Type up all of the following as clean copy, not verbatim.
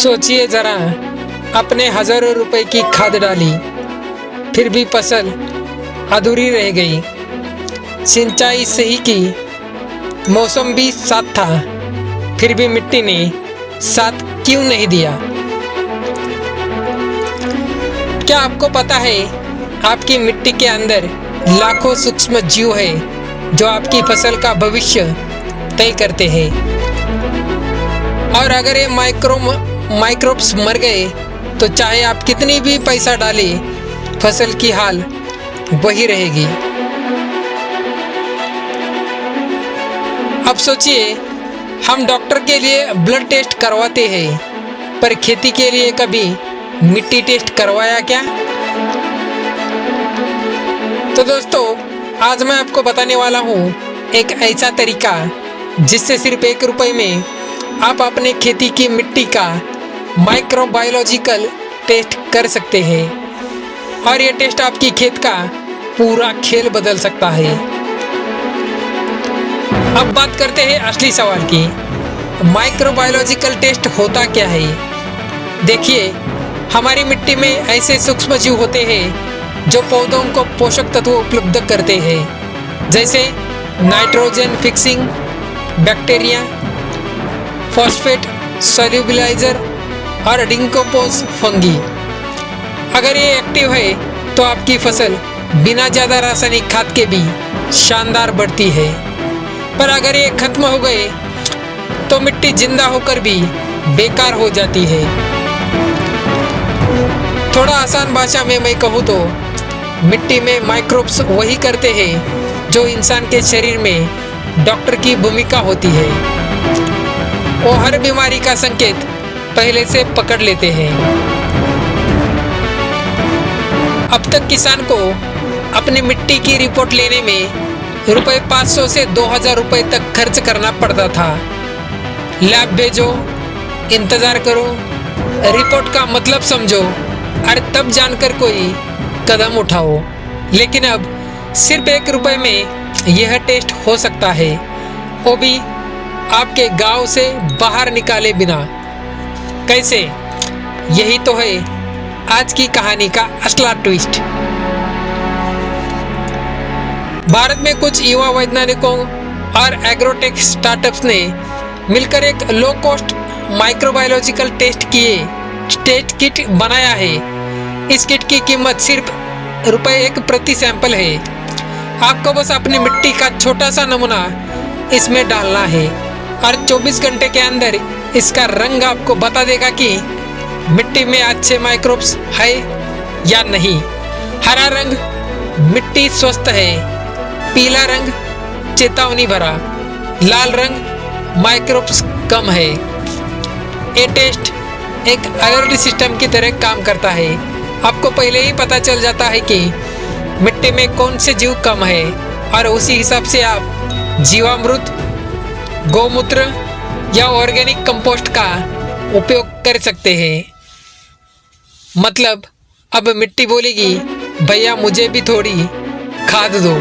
सोचिए जरा, अपने हजारों रुपए की खाद डाली, फिर भी फसल अधूरी रह गई। सिंचाई सही की, मौसम भी साथ था, फिर भी मिट्टी ने साथ क्यों नहीं दिया? क्या आपको पता है, आपकी मिट्टी के अंदर लाखों सूक्ष्म जीव है जो आपकी फसल का भविष्य तय करते हैं। और अगर ये माइक्रोब्स मर गए तो चाहे आप कितनी भी पैसा डालें, फसल की हाल वही रहेगी। अब सोचिए, हम डॉक्टर के लिए ब्लड टेस्ट करवाते हैं, पर खेती के लिए कभी मिट्टी टेस्ट करवाया क्या? तो दोस्तों, आज मैं आपको बताने वाला हूँ एक ऐसा तरीका जिससे सिर्फ 1 रुपये में आप अपने खेती की मिट्टी का माइक्रोबायोलॉजिकल टेस्ट कर सकते हैं। और ये टेस्ट आपकी खेत का पूरा खेल बदल सकता है। अब बात करते हैं असली सवाल की, माइक्रोबायोलॉजिकल टेस्ट होता क्या है? देखिए, हमारी मिट्टी में ऐसे सूक्ष्म जीव होते हैं जो पौधों को पोषक तत्व उपलब्ध करते हैं, जैसे नाइट्रोजन फिक्सिंग बैक्टीरिया, फॉस्फेट सोल्यूबिलाइजर और डिकम्पोज फंगी। अगर ये एक्टिव है तो आपकी फसल बिना ज़्यादा रासायनिक खाद के भी शानदार बढ़ती है, पर अगर ये खत्म हो गए तो मिट्टी जिंदा होकर भी बेकार हो जाती है। थोड़ा आसान भाषा में मैं कहूँ तो मिट्टी में माइक्रोब्स वही करते हैं जो इंसान के शरीर में डॉक्टर की भूमिका होती है। वो हर बीमारी का संकेत पहले से पकड़ लेते हैं। अब तक किसान को अपनी मिट्टी की रिपोर्ट लेने में रुपए 500 से 2000 रुपए तक खर्च करना पड़ता था। लैब भेजो, इंतज़ार करो, रिपोर्ट का मतलब समझो, और तब जानकर कोई कदम उठाओ। लेकिन अब सिर्फ 1 रुपये में यह टेस्ट हो सकता है, वो भी आपके गांव से बाहर निकाले बिना। कैसे? यही तो है आज की कहानी का असला ट्विस्ट। भारत में कुछ युवा वैज्ञानिकों और एग्रोटेक स्टार्टअप्स ने मिलकर एक low cost microbiological test kit बनाया है। इस किट की कीमत सिर्फ ₹1 प्रति सैंपल है। आपको बस अपनी मिट्टी का छोटा सा नमूना इसमें डालना है और 24 घंटे के अंदर इसका रंग आपको बता देगा कि मिट्टी में अच्छे माइक्रोब्स है या नहीं। हरा रंग मिट्टी स्वस्थ है, पीला रंग चेतावनी भरा, लाल रंग माइक्रोब्स कम है। ये टेस्ट एक अलर्ट सिस्टम की तरह काम करता है। आपको पहले ही पता चल जाता है कि मिट्टी में कौन से जीव कम है और उसी हिसाब से आप जीवामृत, गौमूत्र या ऑर्गेनिक कंपोस्ट का उपयोग कर सकते हैं। मतलब अब मिट्टी बोलेगी, भैया मुझे भी थोड़ी खाद दो।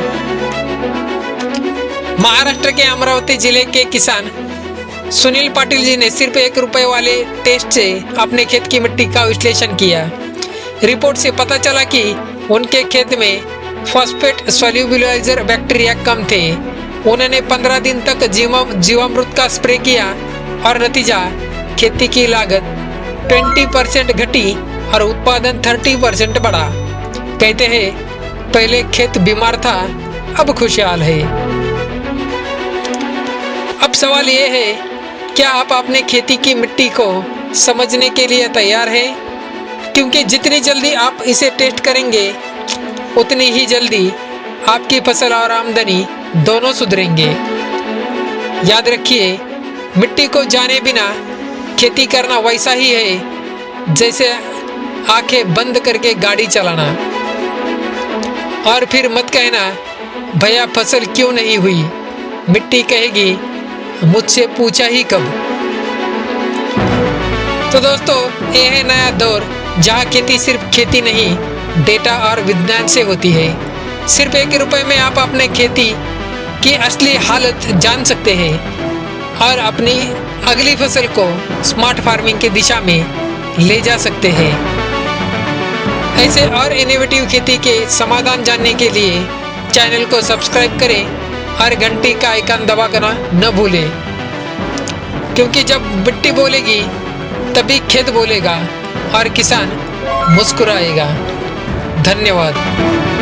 महाराष्ट्र के अमरावती जिले के किसान सुनील पाटिल जी ने सिर्फ 1 रुपये वाले टेस्ट से अपने खेत की मिट्टी का विश्लेषण किया। रिपोर्ट से पता चला कि उनके खेत में फॉस्फेट सोल्यूबिलाइजर बैक्टीरिया कम थे। उन्होंने 15 दिन तक जीवामृत का स्प्रे किया और नतीजा, खेती की लागत 20% घटी और उत्पादन 30% बढ़ा। कहते हैं, पहले खेत बीमार था, अब खुशहाल है। अब सवाल ये है, क्या आप अपने खेती की मिट्टी को समझने के लिए तैयार हैं? क्योंकि जितनी जल्दी आप इसे टेस्ट करेंगे, उतनी ही जल्दी आपकी फसल और आमदनी दोनों सुधरेंगे। याद रखिए, मिट्टी को जाने बिना खेती करना वैसा ही है जैसे आंखें बंद करके गाड़ी चलाना। और फिर मत कहना, भैया फसल क्यों नहीं हुई? मिट्टी कहेगी, मुझसे पूछा ही कब। तो दोस्तों, ये है नया दौर जहाँ खेती सिर्फ खेती नहीं, डेटा और विज्ञान से होती है। सिर्फ 1 रुपये में आप अपने खेती की असली हालत जान सकते हैं और अपनी अगली फसल को स्मार्ट फार्मिंग की दिशा में ले जा सकते हैं। ऐसे और इनोवेटिव खेती के समाधान जानने के लिए चैनल को सब्सक्राइब करें और घंटी का आइकन दबाना न भूलें, क्योंकि जब मिट्टी बोलेगी तभी खेत बोलेगा और किसान मुस्कुराएगा। धन्यवाद।